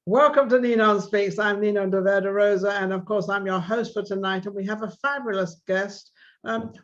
Welcome to NinonSpeaks. I'm Ninon de Rosa, and of course, I'm your host for tonight. And we have a fabulous guest.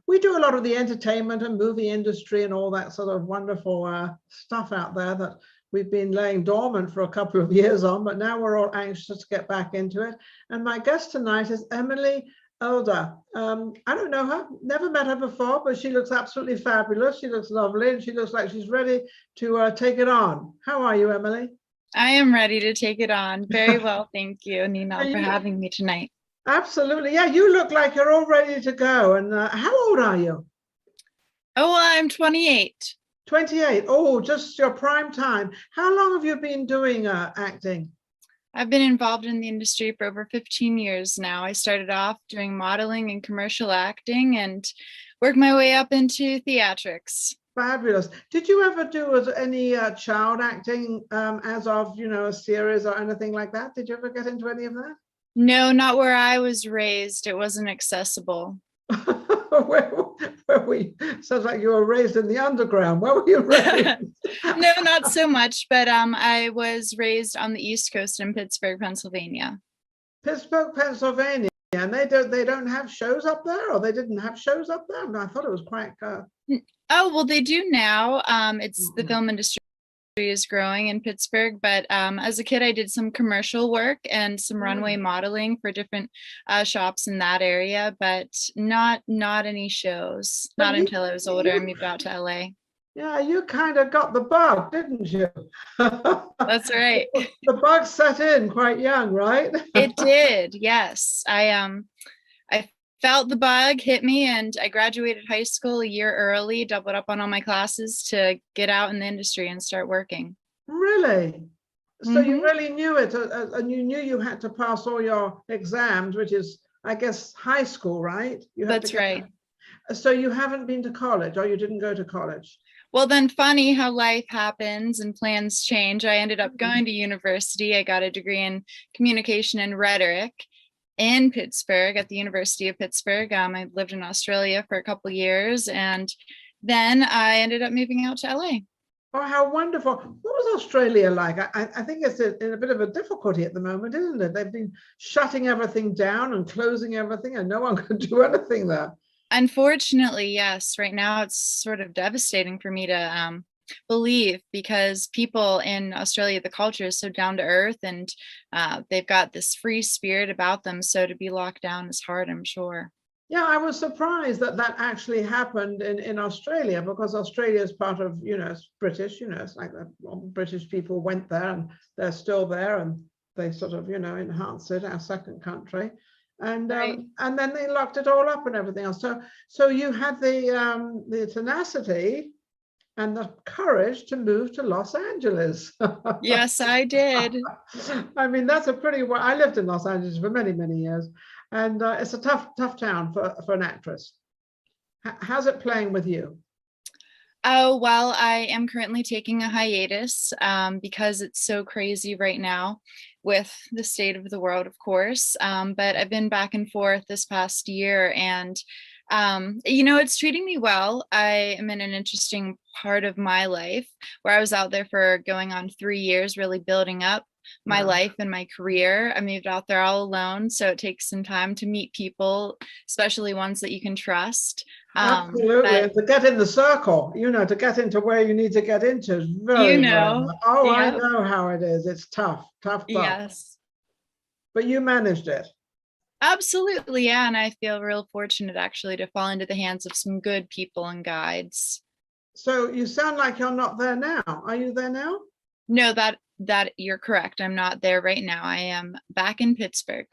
We do a lot of the entertainment and movie industry and all that sort of wonderful stuff out there that we've been laying dormant for a couple of years on, but now we're all anxious to get back into it. And my guest tonight is Emily Elder. I don't know her, never met her before, but she looks absolutely fabulous. She looks lovely, and she looks like she's ready to take it on. How are you, Emily? I am ready to take it on. Very well, thank you, Nina, for having me tonight. Absolutely. Yeah, you look like you're all ready to go. And how old are you? Oh, I'm 28. 28. Oh, just your prime time. How long have you been doing acting? I've been involved in the industry for over 15 years now. I started off doing modeling and commercial acting and worked my way up into theatrics. Fabulous. Did you ever do any child acting as of, a series or anything like that? Did you ever get into any of that? No, not where I was raised. It wasn't accessible. where we sounds like you were raised in the underground. Where were you raised? No, not so much, but I was raised on the East Coast in Pittsburgh, Pennsylvania. Pittsburgh, Pennsylvania. And they don't have shows up there, or they didn't have shows up there? I thought it was quite Oh, well, they do now. It's the film industry is growing in Pittsburgh, but as a kid, I did some commercial work and some runway modeling for different shops in that area, but not any shows. Not until I was older and moved out to LA. Yeah, you kind of got the bug, didn't you? That's right. The bug set in quite young, right? It did, yes. I felt the bug hit me, and I graduated high school a year early, doubled up on all my classes to get out in the industry and start working. Really? So you really knew it, and you knew you had to pass all your exams, which is, I guess, high school, right? That's right. So you haven't been to college, or you didn't go to college? Well, then funny how life happens and plans change. I ended up going to university. I got a degree in communication and rhetoric in Pittsburgh at the University of Pittsburgh. I lived in Australia for a couple of years, and then I ended up moving out to LA. Oh, how wonderful. What was Australia like? I think it's in a bit of a difficulty at the moment, isn't it? They've been shutting everything down and closing everything, and no one can do anything there. Unfortunately, yes. Right now, it's sort of devastating for me to believe, because people in Australia, the culture is so down to earth, and they've got this free spirit about them. So to be locked down is hard, I'm sure. Yeah, I was surprised that actually happened in Australia, because Australia is part of, it's British, it's like British people went there and they're still there, and they sort of, enhanced it, our second country. And right. And then they locked it all up and everything else. So you had the tenacity and the courage to move to Los Angeles. Yes, I did. I mean, that's I lived in Los Angeles for many, many years, and it's a tough town for an actress. How's it playing with you? Oh, well, I am currently taking a hiatus because it's so crazy right now with the state of the world, of course. But I've been back and forth this past year, and it's treating me well. I am in an interesting part of my life where I was out there for going on 3 years, really building up my life and my career. I moved out there all alone, so it takes some time to meet people, especially ones that you can trust. Absolutely, and to get in the circle, to get into where you need to get into is very, very oh, yep. I know how it is. It's tough. Yes. But you managed it. Absolutely, yeah, and I feel real fortunate actually to fall into the hands of some good people and guides. So you sound like you're not there now. Are you there now? No, that you're correct. I'm not there right now. I am back in Pittsburgh.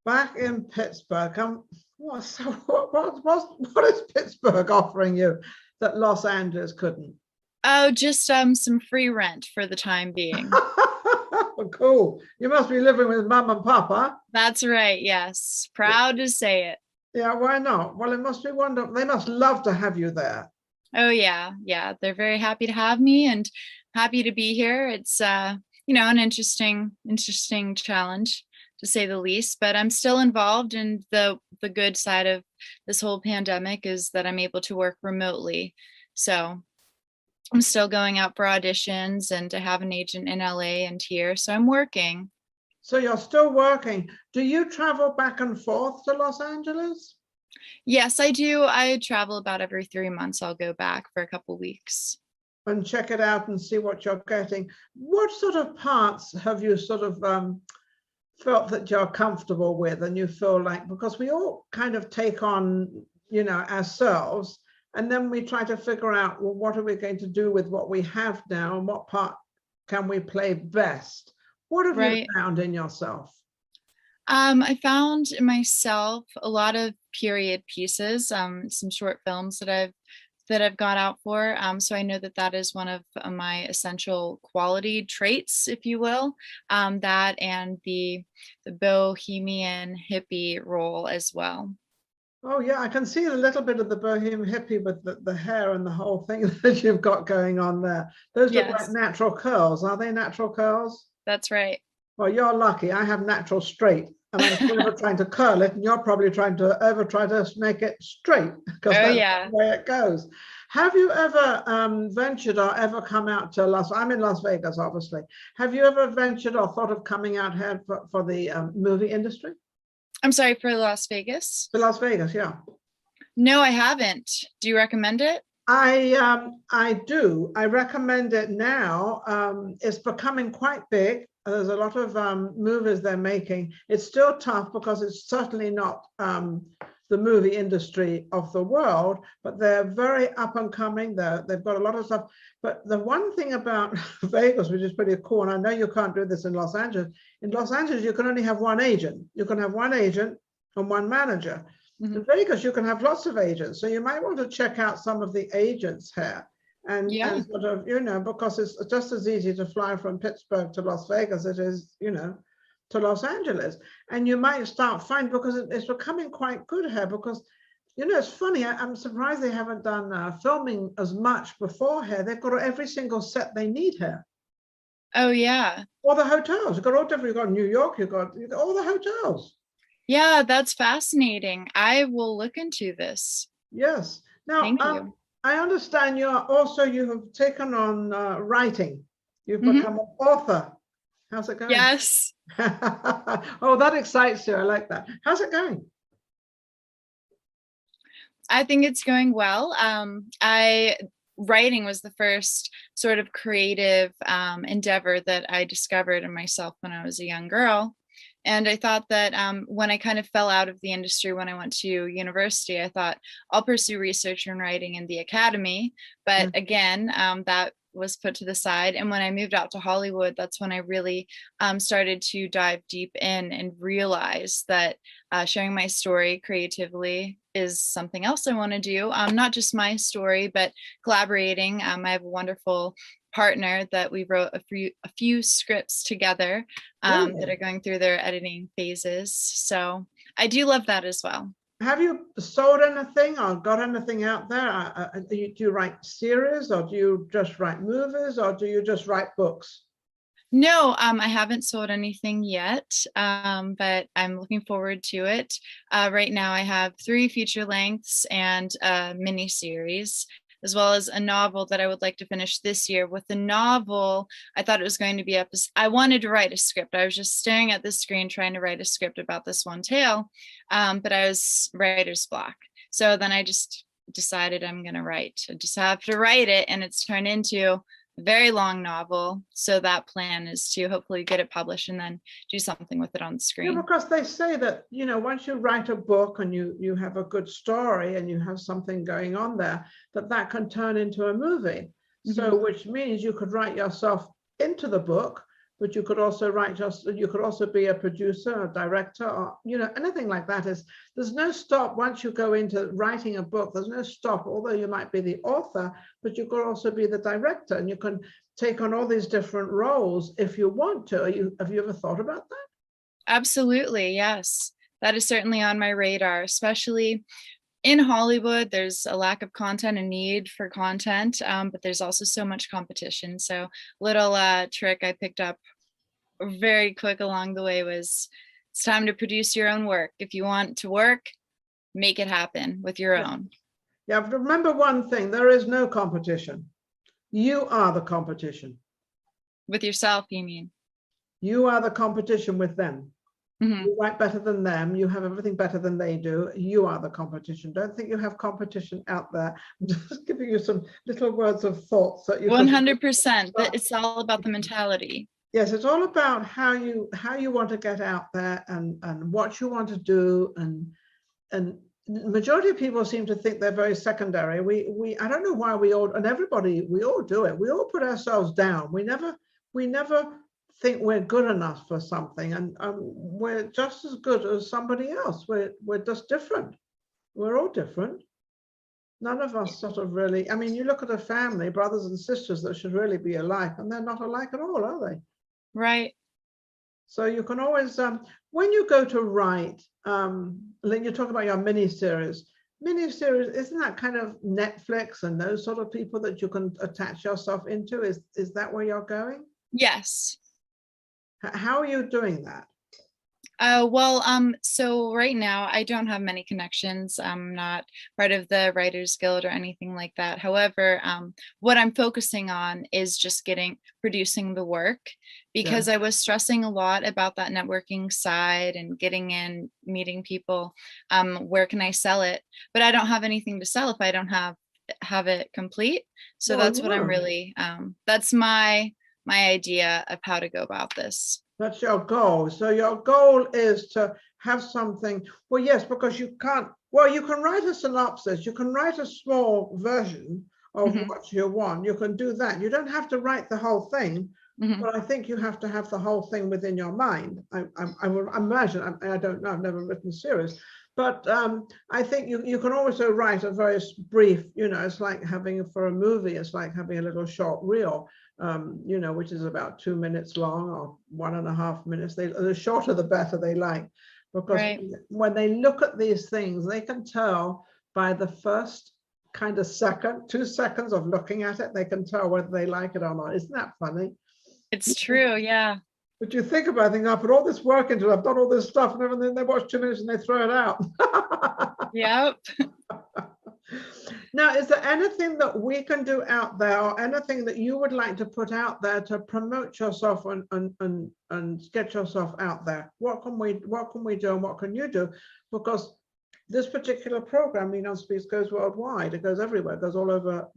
Back in Pittsburgh. What is Pittsburgh offering you that Los Angeles couldn't? Oh, just some free rent for the time being. Cool. You must be living with mom and papa. That's right. Yes. Proud to say it. Yeah, why not? Well, it must be wonderful. They must love to have you there. Oh, yeah. Yeah. They're very happy to have me and happy to be here. It's, an interesting challenge, to say the least, but I'm still involved. And the good side of this whole pandemic is that I'm able to work remotely. So I'm still going out for auditions, and I have an agent in LA and here, so I'm working. So you're still working. Do you travel back and forth to Los Angeles? Yes, I do. I travel about every 3 months. I'll go back for a couple weeks. And check it out and see what you're getting. What sort of parts have you sort of felt that you're comfortable with and you feel like, because we all kind of take on, ourselves, and then we try to figure out, well, what are we going to do with what we have now and what part can we play best? What have you Right. found in yourself? I found in myself a lot of period pieces, some short films that I've got out for. So I know that that is one of my essential quality traits, if you will. That and the bohemian hippie role as well. Oh yeah, I can see a little bit of the bohemian hippie with the hair and the whole thing that you've got going on there. Those look like Yes, natural curls. Are they natural curls? that's right. Well, you're lucky. I have natural straight, and I'm forever trying to curl it, and you're probably trying to make it straight because Oh that's yeah. the way it goes. Have you ever ventured or ever come out to I'm in Las Vegas, obviously. Have you ever ventured or thought of coming out here for the movie industry? I'm sorry, for Las Vegas. To Las Vegas, yeah. No, I haven't. Do you recommend it? I do. I recommend it now. It's becoming quite big. There's a lot of movies they're making. It's still tough because it's certainly not the movie industry of the world, but they're very up and coming. They've got a lot of stuff. But the one thing about Vegas, which is pretty cool, and I know you can't do this in Los Angeles. In Los Angeles, you can only have one agent. You can have one agent and one manager. Mhm. In Vegas, you can have lots of agents. So you might want to check out some of the agents here and Yeah. sort of, because it's just as easy to fly from Pittsburgh to Las Vegas as it is, to Los Angeles. And you might start finding, because it's becoming quite good here, because, it's funny, I'm surprised they haven't done filming as much before here. They've got every single set they need here. Oh yeah. All the hotels, you've got all different, you've got New York, you've got all the hotels. Yeah, that's fascinating. I will look into this. Yes. Now, Thank you. I understand you have taken on writing. You've Mhm. become an author. How's it going? Yes. Oh, that excites you. I like that. How's it going? I think it's going well. Writing was the first sort of creative endeavor that I discovered in myself when I was a young girl. And I thought that when I kind of fell out of the industry when I went to university, I thought I'll pursue research and writing in the academy. But again, that was put to the side. And when I moved out to Hollywood, that's when I really started to dive deep in and realize that sharing my story creatively is something else I want to do. Not just my story, but collaborating. I have a wonderful partner that we wrote a few scripts together that are going through their editing phases. So I do love that as well. Have you sold anything or got anything out there? Do you write series, or do you just write movies, or do you just write books? No, I haven't sold anything yet, but I'm looking forward to it. Right now, I have 3 feature lengths and a mini series, as well as a novel that I would like to finish this year. With the novel, I thought it was going to be I wanted to write a script. I was just staring at the screen trying to write a script about this one tale, but I was writer's block. So then I just decided I'm going to write. I just have to write it, and it's turned into a very long novel. So that plan is to hopefully get it published and then do something with it on the screen. Yeah, because they say that, once you write a book and you have a good story and you have something going on there, that can turn into a movie. Mm-hmm. So which means you could write yourself into the book, but you could also be a producer, a director, or anything like that. There's no stop once you go into writing a book. There's no stop, although you might be the author, but you could also be the director, and you can take on all these different roles if you want to. Have you ever thought about that? Absolutely, yes. That is certainly on my radar, especially in Hollywood. There's a lack of content and need for content, but there's also so much competition. So little trick I picked up very quick along the way was it's time to produce your own work. If you want to work, make it happen with your own. Yeah, remember one thing, there is no competition. You are the competition. With yourself, you mean? You are the competition with them. Mm-hmm. You write better than them. You have everything better than they do. You are the competition. Don't think you have competition out there. I'm just giving you some little words of thought so you 100%. It's all about the mentality. Yes, it's all about how you want to get out there and what you want to do, and the majority of people seem to think they're very secondary. I don't know why we all do it. We all put ourselves down. We never think we're good enough for something, and we're just as good as somebody else. We're just different. We're all different. None of us sort of really, I mean, you look at a family, brothers and sisters that should really be alike, and they're not alike at all, are they? Right. So you can always, when you go to write, Lynn, you talk about your miniseries, isn't that kind of Netflix and those sort of people that you can attach yourself into? Is that where you're going? Yes. How are you doing that? So right now I don't have many connections. I'm not part of the Writers Guild or anything like that. However, what I'm focusing on is just producing the work, because I was stressing a lot about that networking side and getting in, meeting people. Where can I sell it? But I don't have anything to sell if I don't have it complete. So that's what I'm really, that's my idea of how to go about this. That's your goal. So your goal is to have something. Well, yes, because you can write a synopsis. You can write a small version of what you want. You can do that. You don't have to write the whole thing, but I think you have to have the whole thing within your mind. I would imagine, I don't know, I've never written a series, but I think you can also write a very brief, it's like having, for a movie, it's like having a little short reel. Which is about 2 minutes long or 1.5 minutes. The shorter, the better they like, because when they look at these things, they can tell by the first kind of 2 seconds of looking at it, they can tell whether they like it or not. Isn't that funny? It's true, yeah. But you think about it, I put all this work into it, I've done all this stuff, and then they watch 2 minutes and they throw it out. Yep. Now, is there anything that we can do out there, or anything that you would like to put out there to promote yourself and get yourself out there? What can we do, and what can you do? Because this particular program, NinonSpeaks, goes worldwide. It goes everywhere. It goes all over.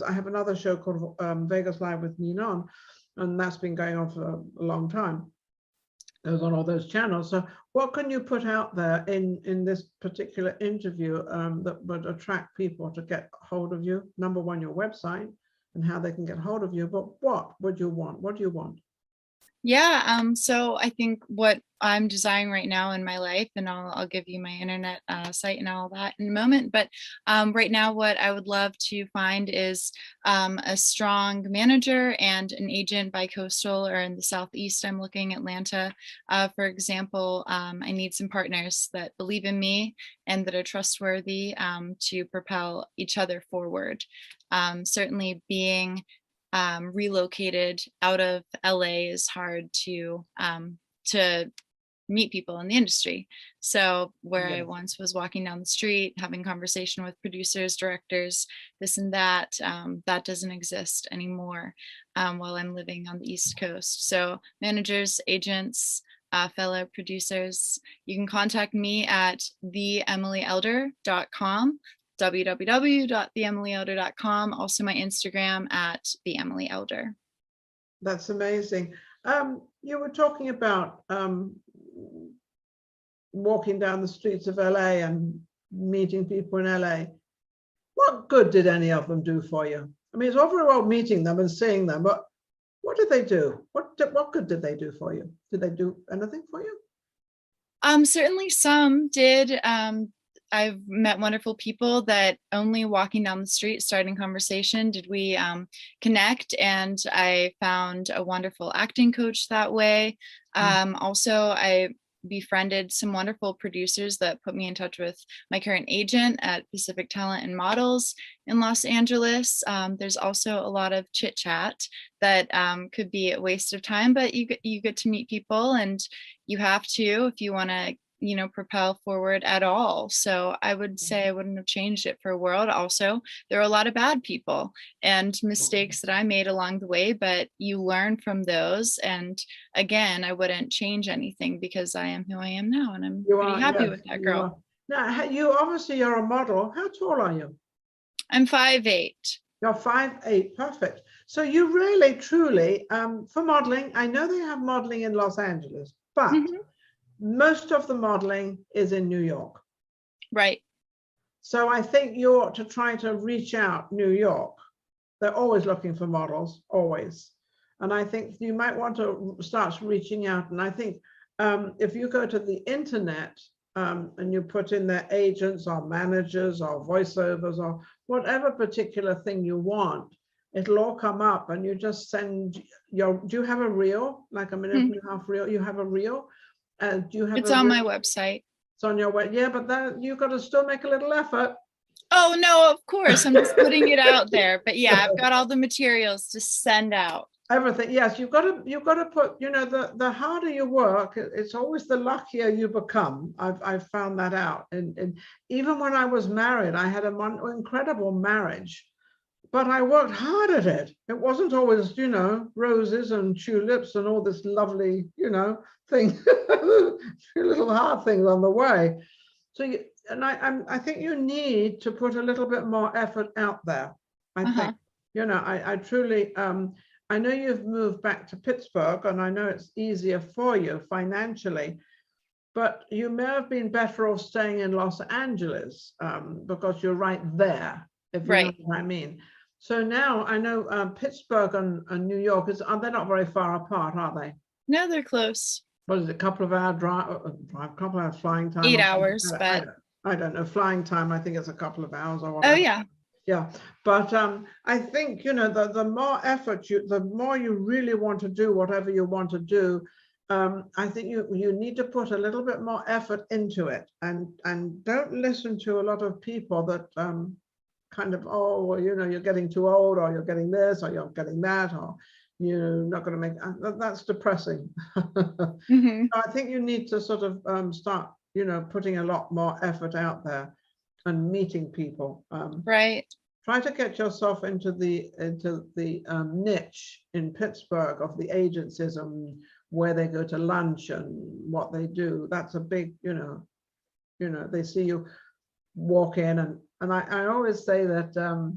I have another show called Vegas Live with Ninon, and that's been going on for a long time. It goes on all those channels. So what can you put out there in this particular interview that would attract people to get hold of you? Number one, your website and how they can get hold of you, but what would you want? What do you want? Yeah, so I think what I'm desiring right now in my life, and I'll give you my internet site and all that in a moment, but right now what I would love to find is a strong manager and an agent bi-coastal or in the Southeast. I'm looking at Atlanta, for example. I need some partners that believe in me and that are trustworthy to propel each other forward. Certainly being relocated out of LA is hard to meet people in the industry. So where I once was walking down the street, having conversation with producers, directors, this and that, that doesn't exist anymore while I'm living on the East Coast. So managers, agents, fellow producers, you can contact me at theemilyelder.com. www.theemilyelder.com. Also my Instagram at theemilyelder. That's amazing. You were talking about walking down the streets of LA and meeting people in LA. What good did any of them do for you? I mean, it's all very well meeting them and seeing them, but what did they do? What good did they do for you? Did they do anything for you? Certainly some did. I've met wonderful people that only walking down the street, starting conversation, did we connect, and I found a wonderful acting coach that way. Also, I befriended some wonderful producers that put me in touch with my current agent at Pacific Talent and Models in Los Angeles. There's also a lot of chit chat that could be a waste of time, but you get to meet people, and you have to if you want to propel forward at all. So I would say I wouldn't have changed it for a world. Also, there are a lot of bad people and mistakes that I made along the way, but you learn from those. And again, I wouldn't change anything because I am who I am now, and I'm pretty happy yes, with that you girl. are. Now, you're a model. How tall are you? I'm 5'8". You're 5'8", perfect. So you really, truly, for modeling, I know they have modeling in Los Angeles, but most of the modeling is in New York. Right. So I think you ought to try to reach out New York. They're always looking for models, always. And I think you might want to start reaching out. And I think if you go to the internet and you put in their agents or managers or voiceovers or whatever particular thing you want, it'll all come up, and you just send do you have a reel, like a minute and a half reel? You have a reel? Do you have it's on my website. It's on your website. Yeah, but then you've got to still make a little effort. Oh, no, of course. I'm just putting it out there. But yeah, I've got all the materials to send out. Everything. Yes, you've got to put, the harder you work, it's always the luckier you become. I've found that out. And even when I was married, I had an incredible marriage, but I worked hard at it. It wasn't always, roses and tulips and all this lovely, thing, little hard things on the way. So I think you need to put a little bit more effort out there. I think, I truly, I know you've moved back to Pittsburgh, and I know it's easier for you financially, but you may have been better off staying in Los Angeles because you're right there, if you know what I mean. So now I know Pittsburgh and New York, they're not very far apart, are they? No, they're close. What is it, a couple of hour drive, a couple of hours flying time? 8 hours, but I don't know, flying time, I think it's a couple of hours or whatever. Oh, yeah. Yeah, but I think, the more effort the more you really want to do whatever you want to do, I think you need to put a little bit more effort into it, and don't listen to a lot of people that kind of, oh, well, you're getting too old, or you're getting this, or you're getting that, or you're not going to make, that's depressing. I think you need to sort of start, putting a lot more effort out there and meeting people. Right. Try to get yourself into the niche in Pittsburgh of the agencies and where they go to lunch and what they do. That's a big, they see you walk in, and I always say that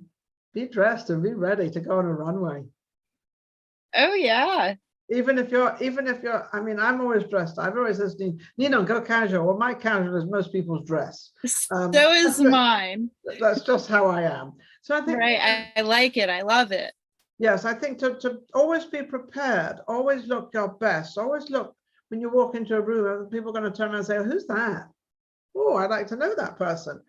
be dressed and be ready to go on a runway. Oh, yeah. Even if you're, I mean, I'm always dressed. I've always listened, Ninon, go casual. Well, my casual is most people's dress. So is mine. That's just how I am. So I think, I like it. I love it. Yes, I think to always be prepared, always look your best, always look when you walk into a room, people are going to turn around and say, oh, who's that? Oh, I'd like to know that person.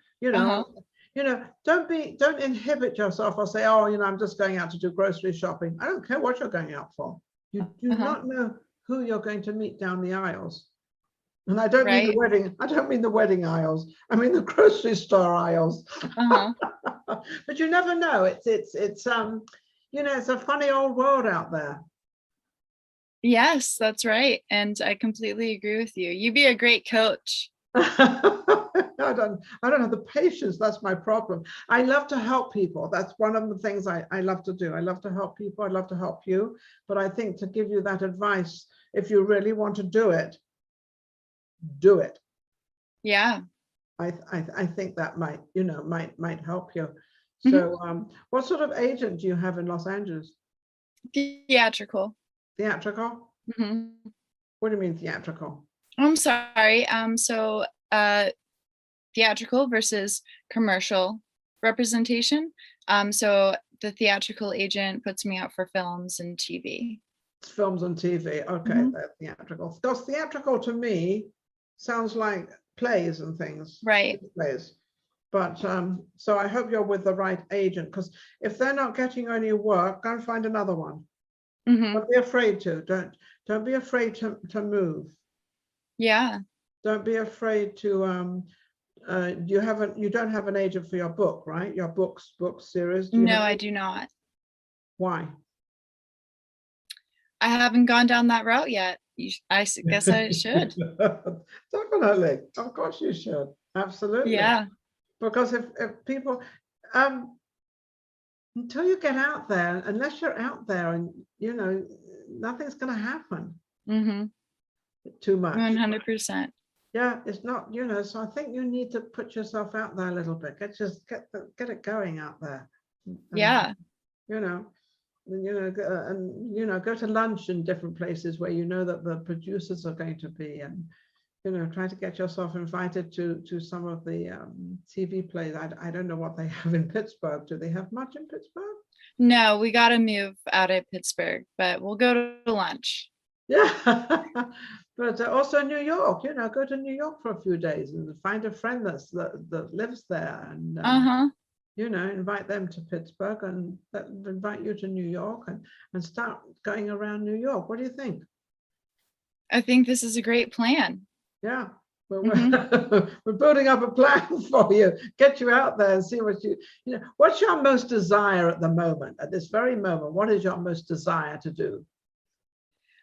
Don't inhibit yourself or say, oh, I'm just going out to do grocery shopping. I don't care what you're going out for. You do not know who you're going to meet down the aisles. And I don't mean the wedding. I don't mean the wedding aisles. I mean the grocery store aisles. But you never know. It's it's a funny old world out there. Yes, that's right. And I completely agree with you. You'd be a great coach. I don't have the patience. That's my problem. I love to help people. That's one of the things I love to do. I love to help people. I love to help you. But I think to give you that advice, if you really want to do it, do it. Yeah. I think that might help you. So what sort of agent do you have in Los Angeles? Theatrical. Theatrical? What do you mean theatrical? I'm sorry. So theatrical versus commercial representation. So the theatrical agent puts me out for films and TV. Films and TV. Okay, that's theatrical. Because theatrical to me sounds like plays and things. Right. Plays. But so I hope you're with the right agent, because if they're not getting you any work, go and find another one. Don't be afraid to. Don't be afraid to move. Yeah. Don't be afraid to you don't have an agent for your book, right? Your book series? No, I do not. Why? I haven't gone down that route yet. guess I should. Definitely, of course you should. Absolutely. Yeah. Because if people, until you get out there, unless you're out there and, nothing's going to happen Mm-hmm. too much. 100%. Yeah, it's not, so I think you need to put yourself out there a little bit. Get it going out there. Yeah. And, go to lunch in different places where you know that the producers are going to be, and try to get yourself invited to some of the TV plays. I don't know what they have in Pittsburgh. Do they have much in Pittsburgh? No, we got to move out of Pittsburgh, but we'll go to lunch. Yeah, but also New York. Go to New York for a few days and find a friend that lives there, and invite them to Pittsburgh, and invite you to New York, and start going around New York. What do you think? I think this is a great plan. Yeah, we're building up a plan for you. Get you out there and see what what's your most desire at the moment, at this very moment? What is your most desire to do?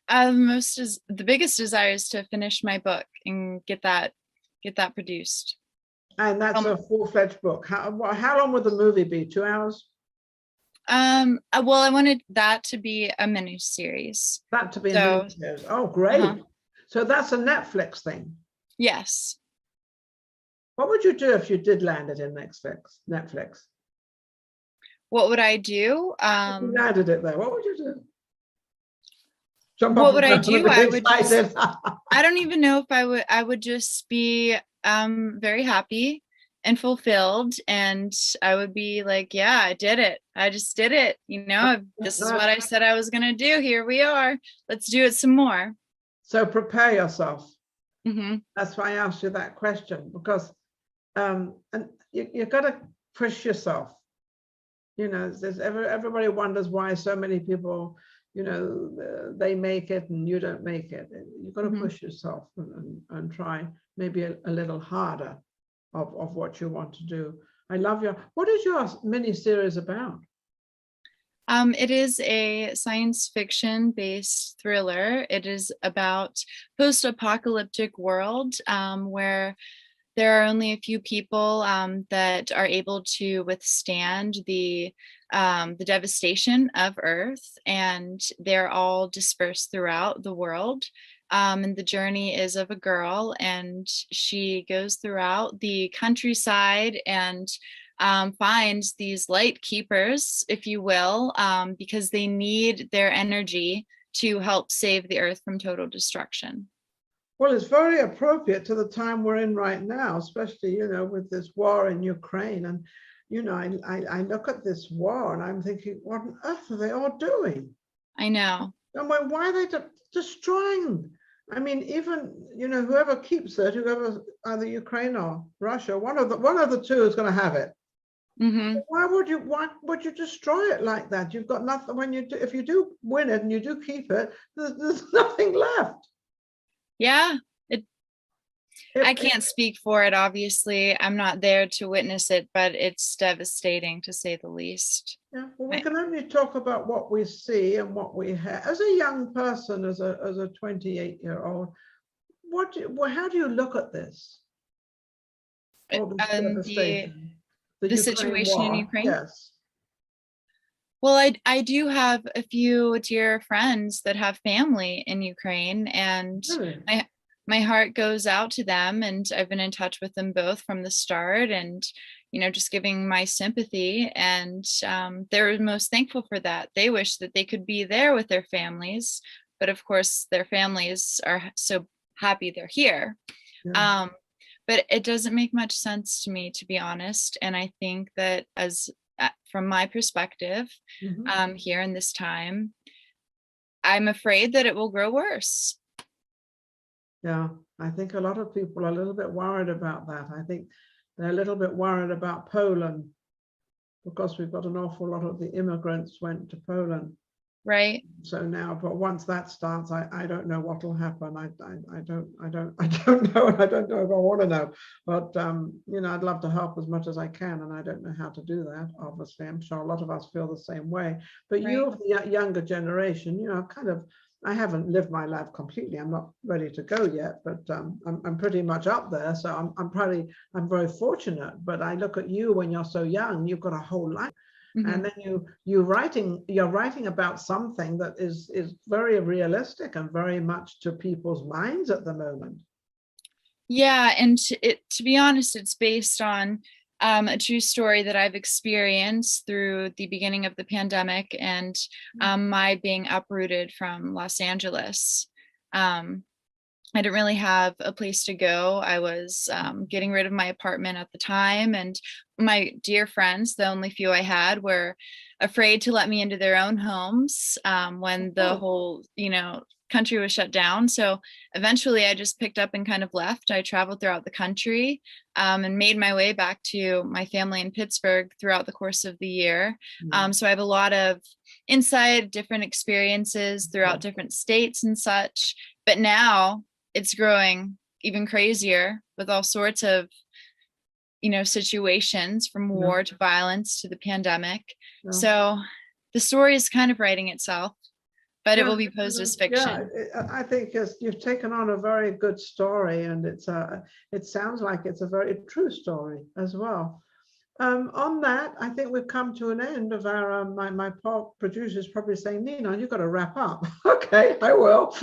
The biggest desire is to finish my book and get that produced. And that's a full-fledged book. How long would the movie be? 2 hours? Well, I wanted that to be a mini series. That to be a mini series. Oh, great. So that's a Netflix thing. Yes. What would you do if you did land it in Netflix? What would I do? If you landed it there, what would you do? What would I do? I would just, I don't even know if I would just be very happy and fulfilled, and I would be like, yeah, I did it. I just did it. This is what I said I was going to do. Here we are. Let's do it some more. So prepare yourself. Mm-hmm. That's why I asked you that question, because and you've got to push yourself. Everybody wonders why so many people, they make it and you don't make it. You've got to push yourself and try maybe a little harder of what you want to do. I love what is your mini series about? It is a science fiction based thriller. It is about post-apocalyptic world where there are only a few people that are able to withstand the devastation of Earth, and they're all dispersed throughout the world. And the journey is of a girl, and she goes throughout the countryside and finds these light keepers, if you will, because they need their energy to help save the Earth from total destruction. Well, it's very appropriate to the time we're in right now, especially, with this war in Ukraine. And, I look at this war and I'm thinking, what on earth are they all doing? I know. And why are they destroying? I mean, even, whoever keeps it, either Ukraine or Russia, one of the two is going to have it. Mm-hmm. Why would you destroy it like that? You've got nothing. If you do win it and you do keep it, there's nothing left. Yeah, I can't speak for it, obviously. I'm not there to witness it, but it's devastating to say the least. Yeah, well, we can only talk about what we see and what we have. As a young person, as a 28-year-old, how do you look at this? The situation in Ukraine? Yes. Well, I do have a few dear friends that have family in Ukraine, and Really? my heart goes out to them, and I've been in touch with them both from the start, and just giving my sympathy, and they're most thankful for that. They wish that they could be there with their families, but of course their families are so happy they're here. Yeah. But it doesn't make much sense to me, to be honest, and I think that from my perspective, here in this time, I'm afraid that it will grow worse. Yeah, I think a lot of people are a little bit worried about that. I think they're a little bit worried about Poland, because we've got an awful lot of the immigrants went to Poland. Right. So now, but once that starts, I don't know what will happen. I don't know, and I don't know if I want to know. But I'd love to help as much as I can, and I don't know how to do that. Obviously, I'm sure a lot of us feel the same way. But you, of the younger generation, kind of I haven't lived my life completely. I'm not ready to go yet, but I'm pretty much up there. So I'm very fortunate. But I look at you when you're so young, you've got a whole life. And then you're writing about something that is very realistic and very much to people's minds at the moment. Yeah, and to be honest, it's based on a true story that I've experienced through the beginning of the pandemic and my being uprooted from Los Angeles. I didn't really have a place to go. I was getting rid of my apartment at the time, and my dear friends, the only few I had, were afraid to let me into their own homes when the whole, country was shut down. So eventually I just picked up and kind of left. I traveled throughout the country and made my way back to my family in Pittsburgh throughout the course of the year. So I have a lot of insight, different experiences throughout different states and such. But now it's growing even crazier with all sorts of, situations, from war to violence to the pandemic. So the story is kind of writing itself, but it will be posed as fiction. Yeah, I think you've taken on a very good story, and it sounds like it's a very true story as well. On that, I think we've come to an end of our, my producer is probably saying, Ninon, you've got to wrap up. Okay, I will.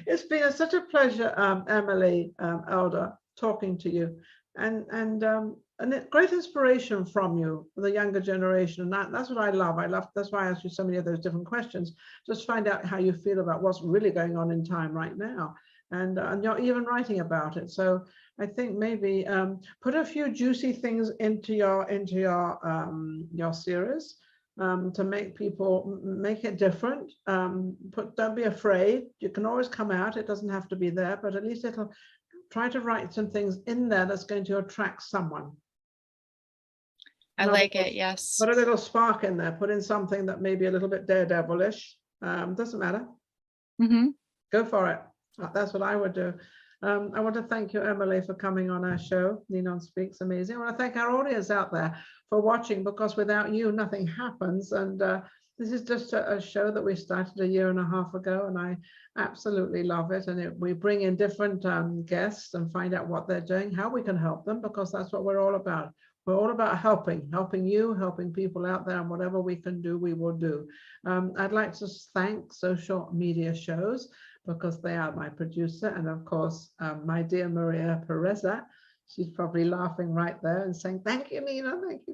It's been such a pleasure, Emily Elder, talking to you, and a great inspiration from you for the younger generation. And that's what I love. That's why I asked you so many of those different questions, just find out how you feel about what's really going on in time right now. And you're even writing about it. So I think maybe put a few juicy things into your series to make it different. Don't be afraid. You can always come out. It doesn't have to be there, but at least it'll try to write some things in there that's going to attract someone. I like it. Yes. Put a little spark in there. Put in something that may be a little bit daredevilish. Doesn't matter. Go for it. That's what I would do. I want to thank you, Emily, for coming on our show. NinonSpeaks, amazing. I want to thank our audience out there for watching, because without you, nothing happens. And this is just a show that we started 1.5 years ago, and I absolutely love it. And we bring in different guests and find out what they're doing, how we can help them, because that's what we're all about. We're all about helping you, helping people out there, and whatever we can do, we will do. I'd like to thank Social Media Shows, because they are my producer, and of course, my dear Maria Pereza. She's probably laughing right there and saying, thank you, Nina, thank you,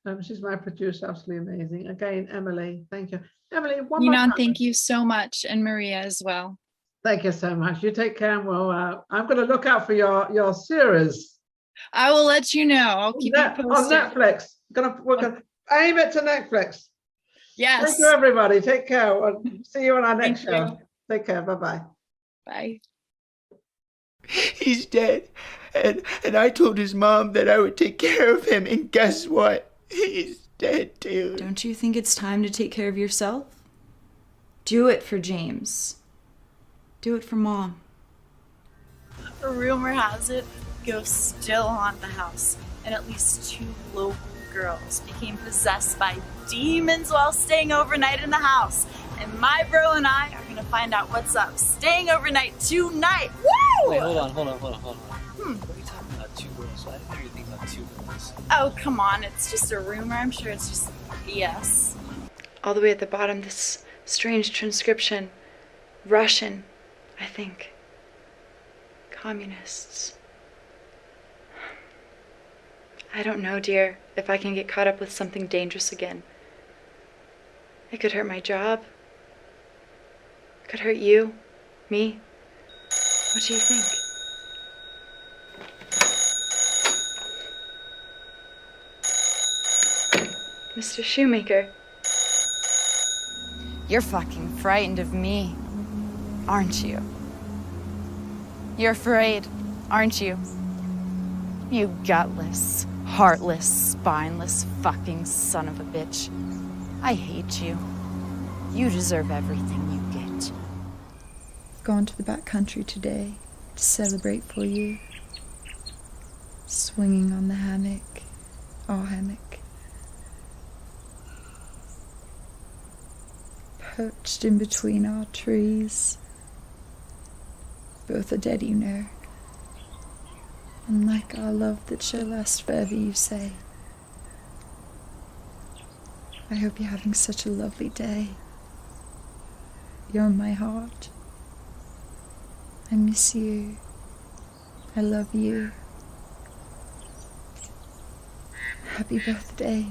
Nina. She's my producer, absolutely amazing. Again, Emily, thank you. Emily, one more time. Thank you so much, and Maria as well. Thank you so much. You take care, and I'm going to look out for your series. I will let you know. I'll keep you posted. On Netflix. We're going to aim it to Netflix. Yes. Thank you, everybody. Take care. We'll see you on our next show. Take care. Bye-bye. Bye. He's dead. And I told his mom that I would take care of him. And guess what? He's dead too. Don't you think it's time to take care of yourself? Do it for James. Do it for Mom. A rumor has it ghosts still haunt the house, and at least 2 local girls became possessed by demons while staying overnight in the house. And my bro and I are gonna find out what's up. Staying overnight tonight. Woo! Wait, hold on. What are you talking about, 2 girls? I didn't hear you think about 2 girls. Oh, come on. It's just a rumor. I'm sure it's just BS. All the way at the bottom, this strange transcription. Russian, I think. Communists. I don't know, dear, if I can get caught up with something dangerous again. It could hurt my job. It could hurt you, me. What do you think? Mr. Shoemaker. You're fucking frightened of me, aren't you? You're afraid, aren't you? You gutless, heartless, spineless fucking son of a bitch. I hate you. You deserve everything you get. Gone to the back country today to celebrate for you. Swinging on the hammock, our hammock. perched in between our trees. Both are dead, you know. Unlike our love that shall last forever, you say. I hope you're having such a lovely day. You're in my heart. I miss you. I love you. Happy birthday.